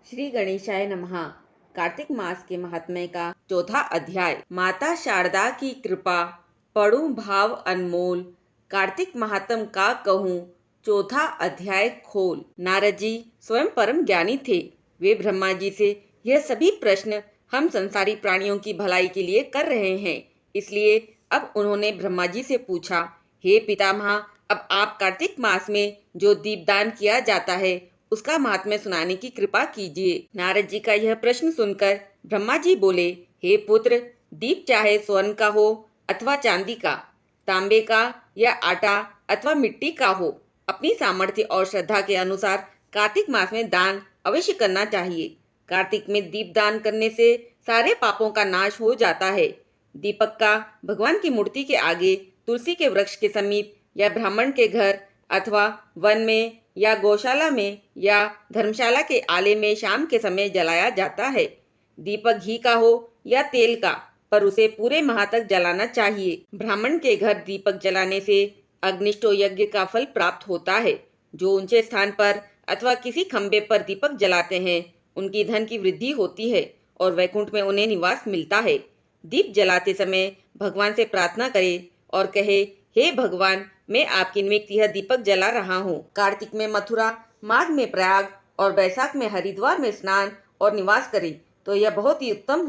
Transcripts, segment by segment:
श्री गणेशाय नमः। कार्तिक मास के महात्म्य का चौथा अध्याय। माता शारदा की कृपा पढ़ूं भाव अनमोल, कार्तिक महात्म का कहूँ चौथा अध्याय खोल। नारद जी स्वयं परम ज्ञानी थे। वे ब्रह्मा जी से यह सभी प्रश्न हम संसारी प्राणियों की भलाई के लिए कर रहे हैं, इसलिए अब उन्होंने ब्रह्मा जी से पूछा, हे पितामह, अब आप कार्तिक मास में जो दीपदान किया जाता है उसका महात्म्य सुनाने की कृपा कीजिए। नारद जी का यह प्रश्न सुनकर ब्रह्मा जी बोले, हे पुत्र, दीप चाहे स्वर्ण का हो अथवा चांदी का, तांबे का या आटा अथवा मिट्टी का हो, अपनी सामर्थ्य और श्रद्धा के अनुसार कार्तिक मास में दान अवश्य करना चाहिए। कार्तिक में दीप दान करने से सारे पापों का नाश हो जाता है। दीपक का भगवान की मूर्ति के आगे, तुलसी के वृक्ष के समीप या ब्राह्मण के घर अथवा वन में या गौशाला में या धर्मशाला के आले में शाम के समय जलाया जाता है। दीपक घी का हो या तेल का, पर उसे पूरे माह तक जलाना चाहिए। ब्राह्मण के घर दीपक जलाने से अग्निष्टो यज्ञ का फल प्राप्त होता है। जो ऊंचे स्थान पर अथवा किसी खंबे पर दीपक जलाते हैं उनकी धन की वृद्धि होती है और वैकुंठ में उन्हें निवास मिलता है। दीप जलाते समय भगवान से प्रार्थना करे और कहे, हे भगवान, मैं आपकी निमित्त यह दीपक जला रहा हूँ। कार्तिक में मथुरा, माघ में प्रयाग और वैशाख में हरिद्वार में स्नान और निवास करे तो यह बहुत ही उत्तम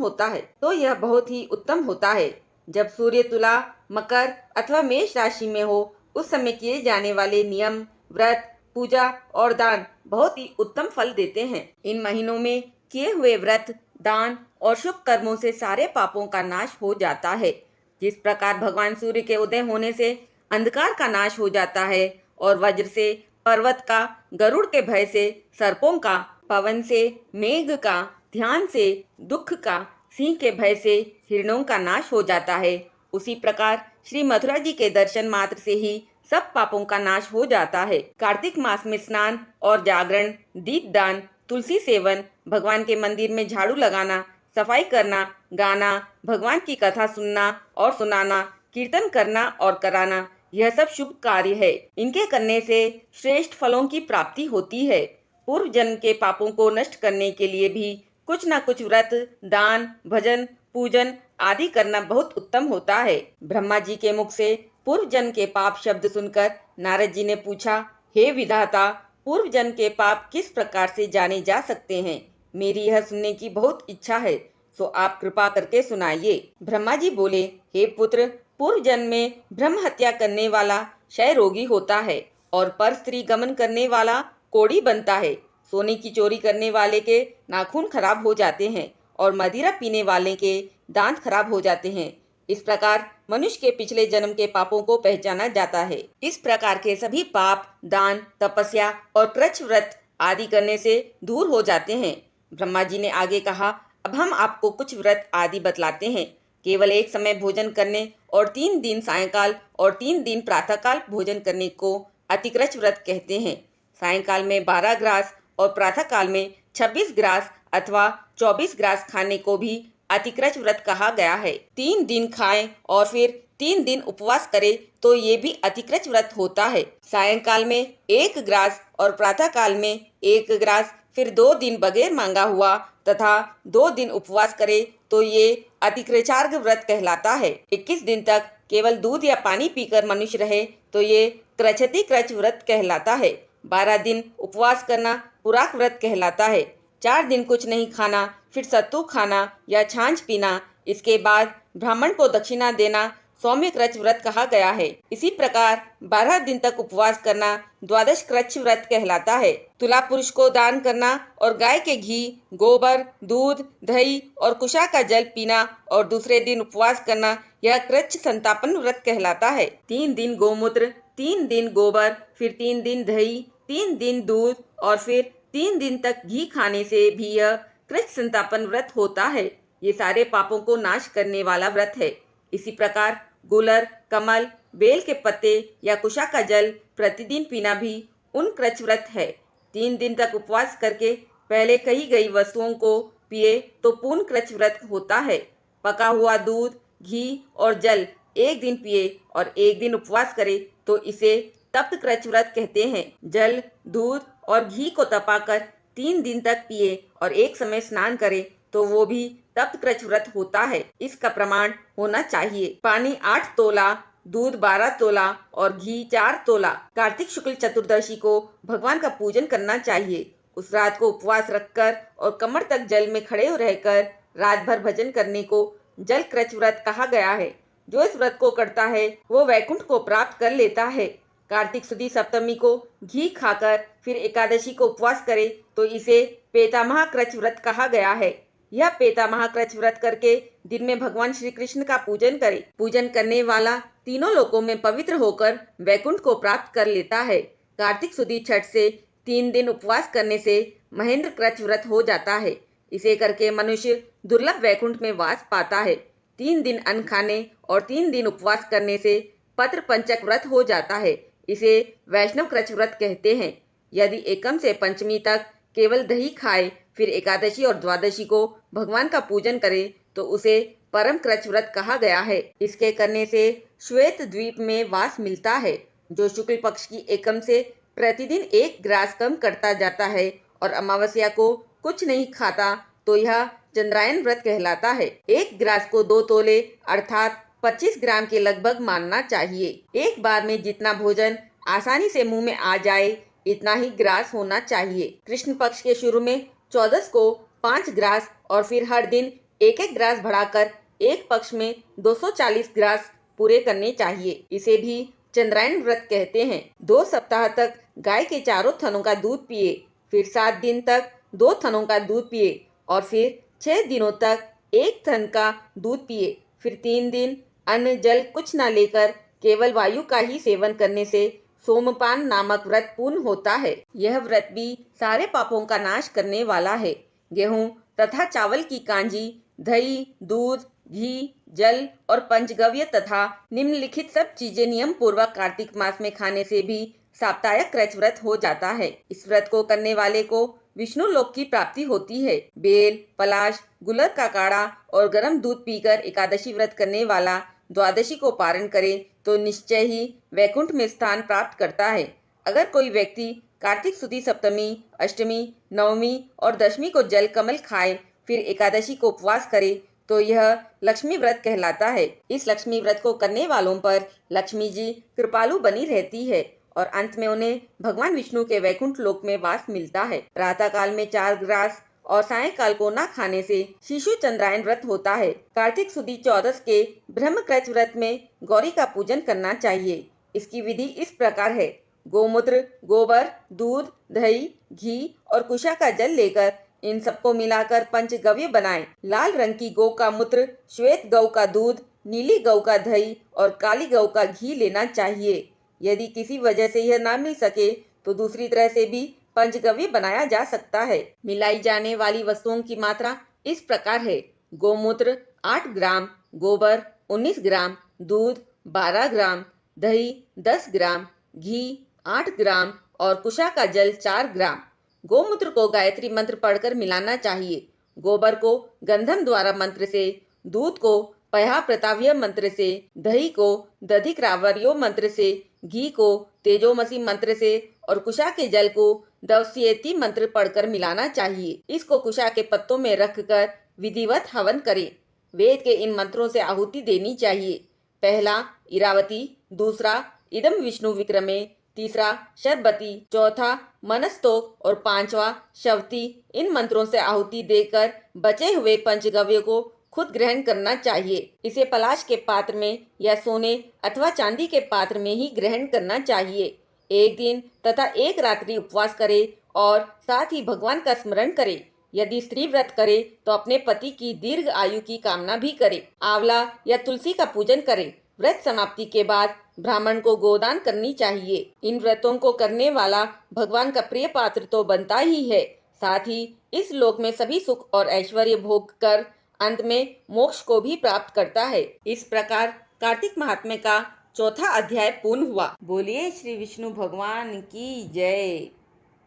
होता है। जब सूर्य तुला, मकर अथवा मेष राशि में हो उस समय किए जाने वाले नियम, व्रत, पूजा और दान बहुत ही उत्तम फल देते हैं। इन महीनों में किए हुए व्रत, दान और शुभ कर्मों से सारे पापों का नाश हो जाता है। जिस प्रकार भगवान सूर्य के उदय होने से अंधकार का नाश हो जाता है और वज्र से पर्वत का, गरुड़ के भय से सर्पों का, पवन से मेघ का, ध्यान से दुख का, सिंह के भय से हिरणों का नाश हो जाता है, उसी प्रकार श्री मथुरा जी के दर्शन मात्र से ही सब पापों का नाश हो जाता है। कार्तिक मास में स्नान और जागरण, दीपदान, तुलसी सेवन, भगवान के मंदिर में झाड़ू लगाना, सफाई करना, गाना, भगवान की कथा सुनना और सुनाना, कीर्तन करना और कराना, यह सब शुभ कार्य है। इनके करने से श्रेष्ठ फलों की प्राप्ति होती है। पूर्व जन्म के पापों को नष्ट करने के लिए भी कुछ न कुछ व्रत, दान, भजन, पूजन आदि करना बहुत उत्तम होता है। ब्रह्मा जी के मुख से पूर्व जन्म के पाप शब्द सुनकर नारद जी ने पूछा, हे विधाता, पूर्व जन्म के पाप किस प्रकार से जाने जा सकते हैं? मेरी यह सुनने की बहुत इच्छा है, सो आप कृपा करके सुनाइए। ब्रह्मा जी बोले, हे पुत्र, पूर्व जन्म में ब्रह्म हत्या करने वाला क्षय रोगी होता है और पर स्त्री गमन करने वाला कोढ़ी बनता है। सोने की चोरी करने वाले के नाखून खराब हो जाते हैं और मदिरा पीने वाले के दांत खराब हो जाते हैं। इस प्रकार मनुष्य के पिछले जन्म के पापों को पहचाना जाता है। इस प्रकार के सभी पाप दान, तपस्या और कृच्छ व्रत आदि करने से दूर हो जाते हैं। ब्रह्मा जी ने आगे कहा, अब हम आपको कुछ व्रत आदि बतलाते हैं। केवल एक समय भोजन करने और 3 दिन सायंकाल और 3 दिन प्रातःकाल भोजन करने को अतिक्रच व्रत कहते हैं। सायंकाल में 12 ग्रास और प्रातःकाल में 26 ग्रास अथवा 24 ग्रास खाने को भी अतिक्रच व्रत कहा गया है। 3 दिन खाएं और फिर 3 दिन उपवास करे तो ये भी अतिक्रच व्रत होता है। सायंकाल में 1 ग्रास और प्रातःकाल में 1 ग्रास, फिर 2 दिन बगैर मांगा हुआ तथा 2 दिन उपवास करे तो ये अतिक्रचार्घ व्रत कहलाता है। 21 दिन तक केवल दूध या पानी पीकर मनुष्य रहे तो ये क्रचतिक्रच व्रत कहलाता है। 12 दिन उपवास करना पुराक व्रत कहलाता है। 4 दिन कुछ नहीं खाना, फिर सत्तू खाना या छाछ पीना, इसके बाद ब्राह्मण को दक्षिणा देना सौम्य क्रच व्रत कहा गया है। इसी प्रकार 12 दिन तक उपवास करना द्वादश क्रच व्रत कहलाता है। तुला पुरुष को दान करना और गाय के घी, गोबर, दूध, दही और कुशा का जल पीना और दूसरे दिन उपवास करना यह क्रच संतापन व्रत कहलाता है। 3 दिन गोमूत्र, 3 दिन गोबर, फिर 3 दिन दही, 3 दिन दूध और फिर 3 दिन तक घी खाने से भी यह कृच्छ संतापन व्रत होता है। ये सारे पापों को नाश करने वाला व्रत है। इसी प्रकार गुलर, कमल, बेल के पत्ते या कुशा का जल प्रतिदिन पीना भी उन कृच्छ व्रत है। 3 दिन तक उपवास करके पहले कही गई वस्तुओं को पिए तो पूर्ण कृच्छ व्रत होता है। पका हुआ दूध, घी और जल एक दिन पिए और एक दिन उपवास करे तो इसे तप्त कृच्छ व्रत कहते हैं। जल, दूध और घी को तपाकर 3 दिन तक पिए और एक समय स्नान करे तो वो भी तप्त कृच्छ व्रत होता है। इसका प्रमाण होना चाहिए। पानी 8 तोला, दूध 12 तोला और घी 4 तोला। कार्तिक शुक्ल चतुर्दशी को भगवान का पूजन करना चाहिए। उस रात को उपवास रखकर और कमर तक जल में खड़े रहकर रात भर भजन करने को जल कृच्छ व्रत कहा गया है। जो इस व्रत को करता है वो वैकुंठ को प्राप्त कर लेता है। कार्तिक शुद्ध सप्तमी को घी खाकर फिर एकादशी को उपवास करे तो इसे पेतामह कृच्छ व्रत कहा गया है। यह पेतामह कृच्छ व्रत करके दिन में भगवान श्री कृष्ण का पूजन करे। पूजन करने वाला तीनों लोकों में पवित्र होकर वैकुंठ को प्राप्त कर लेता है। कार्तिक शुद्ध छठ से 3 दिन उपवास करने से महेंद्र कृच्छ व्रत हो जाता है। इसे करके मनुष्य दुर्लभ वैकुंठ में वास पाता है। 3 दिन अन्न खाने और 3 दिन उपवास करने से पत्र पंचक व्रत हो जाता है। इसे वैष्णव कृच्छ व्रत कहते हैं। यदि एकम से पंचमी तक केवल दही खाए फिर एकादशी और द्वादशी को भगवान का पूजन करे तो उसे परम कृच्छ व्रत कहा गया है। इसके करने से श्वेत द्वीप में वास मिलता है। जो शुक्ल पक्ष की एकम से प्रतिदिन 1 ग्रास कम करता जाता है और अमावस्या को कुछ नहीं खाता तो यह चंद्रायन व्रत कहलाता है। 1 ग्रास को 2 तोले अर्थात 25 ग्राम के लगभग मानना चाहिए। एक बार में जितना भोजन आसानी से मुंह में आ जाए इतना ही ग्रास होना चाहिए। कृष्ण पक्ष के शुरू में 14 को 5 ग्रास और फिर हर दिन 1-1 ग्रास बढ़ाकर एक पक्ष में 240 ग्रास पूरे करने चाहिए। इसे भी चंद्रायन व्रत कहते हैं। 2 सप्ताह तक गाय के चारों थनों का दूध पिए, फिर 7 दिन तक 2 थनों का दूध पिए और फिर 6 दिनों तक 1 थन का दूध पिए। फिर 3 दिन अन्न जल कुछ न लेकर केवल वायु का ही सेवन करने से सोमपान नामक व्रत पूर्ण होता है। यह व्रत भी सारे पापों का नाश करने वाला है। गेहूं तथा चावल की कांजी, दही, दूध, घी, जल और पंचगव्य तथा निम्नलिखित सब चीजें नियम पूर्वक कार्तिक मास में खाने से भी साप्ताहिक कृच्छ व्रत हो जाता है। इस व्रत को करने वाले को विष्णु लोक की प्राप्ति होती है। बेल, पलाश, गुलर का काढ़ा और गर्म दूध पीकर एकादशी व्रत करने वाला द्वादशी को पारण करे तो निश्चय ही वैकुंठ में स्थान प्राप्त करता है। अगर कोई व्यक्ति कार्तिक शुद्ध सप्तमी, अष्टमी, नवमी और दशमी को जल कमल खाए फिर एकादशी को उपवास करे तो यह लक्ष्मी व्रत कहलाता है। इस लक्ष्मी व्रत को करने वालों पर लक्ष्मी जी कृपालु बनी रहती है और अंत में उन्हें भगवान विष्णु के वैकुंठ लोक में वास मिलता है। प्रातः काल में 4 ग्रास और सायंकाल को न खाने से शिशु चंद्रायन व्रत होता है। कार्तिक शुद्ध 14 के ब्रह्म कृच्छ व्रत में गौरी का पूजन करना चाहिए। इसकी विधि इस प्रकार है। गोमूत्र, गोबर, दूध, दही, घी और कुशा का जल लेकर इन सबको मिलाकर पंचगव्य बनाएं। लाल रंग की गौ का मूत्र, श्वेत गौ का दूध, नीली गौ का दही और काली गौ का घी लेना चाहिए। यदि किसी वजह से यह ना मिल सके तो दूसरी तरह से भी पंचगव्य बनाया जा सकता है। मिलाई जाने वाली वस्तुओं की मात्रा इस प्रकार है। गोमूत्र 8 ग्राम, गोबर 19 ग्राम, दूध 12 ग्राम, दही 10 ग्राम, घी 8 ग्राम और कुशा का जल 4 ग्राम। गोमूत्र को गायत्री मंत्र पढ़कर मिलाना चाहिए। गोबर को गंधम द्वारा मंत्र से, दूध को पया प्रताव्य मंत्र से, दही को दधिक्रावर्यो मंत्र से, घी को तेजोमसी मंत्र से और कुशा के जल को दवस्येति मंत्र पढ़कर मिलाना चाहिए। इसको कुशा के पत्तों में रखकर विधिवत हवन करें। वेद के इन मंत्रों से आहुति देनी चाहिए। पहला इरावती, दूसरा इदम विष्णु विक्रमे, तीसरा शर्बती, चौथा मनस्तोक और 5वां शवती। इन मंत्रों से आहुति देकर बचे हुए पंचगव्य को खुद ग्रहण करना चाहिए। इसे पलाश के पात्र में या सोने अथवा चांदी के पात्र में ही ग्रहण करना चाहिए। एक दिन तथा एक रात्रि उपवास करे और साथ ही भगवान का स्मरण करे। यदि स्त्री व्रत करे तो अपने पति की दीर्घ आयु की कामना भी करे। आंवला या तुलसी का पूजन करे। व्रत समाप्ति के बाद ब्राह्मण को गोदान करनी चाहिए। इन व्रतों को करने वाला भगवान का प्रिय पात्र तो बनता ही है, साथ ही इस लोक में सभी सुख और ऐश्वर्य भोग कर अंत में मोक्ष को भी प्राप्त करता है। इस प्रकार कार्तिक महात्म्य का 4था अध्याय पूर्ण हुआ। बोलिए श्री विष्णु भगवान की जय।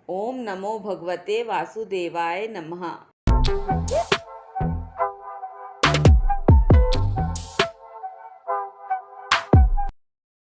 ओम नमो भगवते वासुदेवाय नमः।